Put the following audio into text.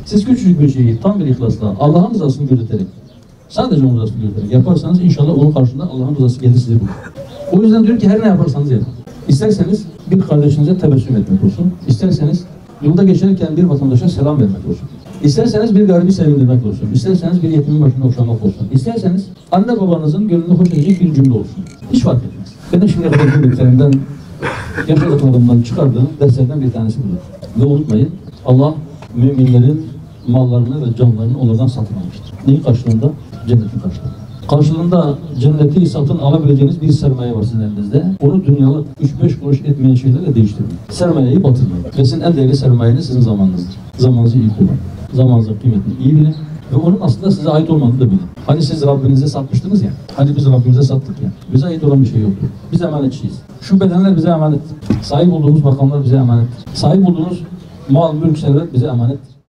Siz küçücük bir şeyi tam bir ihlasla Allah'ın rızasını gözeterek, sadece onun rızasını gözeterek yaparsanız inşallah onun karşılığında Allah'ın rızası gelir size bulur. O yüzden diyor ki her ne yaparsanız yapın. İsterseniz bir kardeşinize tebessüm etmek olsun. İsterseniz yolda geçerken bir vatandaşa selam vermek olsun. İsterseniz bir garibi sevindirmek olsun. İsterseniz bir yetimin başını okşamak olsun. İsterseniz anne babanızın gönlünü hoş edecek bir cümle olsun. Hiç fark etmez. Benim şimdiye kadar bildiklerimden, yaşadıklarımdan çıkardığım derslerden bir tanesi budur. Ve unutmayın, Allah müminlerin mallarını ve canlarını onlardan satın almıştır. Neyin karşılığında? Cennetin karşılığında. Karşılığında cenneti satın alabileceğiniz bir sermaye var sizin elinizde. Onu dünyalık 3-5 kuruş etmeyen şeylerle değiştirmeyin. Sermayeyi batırmayın. Ve sizin en değerli sermayeniz sizin zamanınızdır. Zamanınızı iyi kullanın. Zamanınızın kıymetini iyi bilin. Ve onun aslında size ait olmadığını da bilin. Hani siz Rabbinize satmıştınız ya. Hani biz Rabbimize sattık ya. Bize ait olan bir şey yoktur. Biz emanetçiyiz. Şu bedenler bize emanet. Sahip olduğumuz makamlar bize emanet. Sahip olduğumuz mal, mülk, servet bize emanet.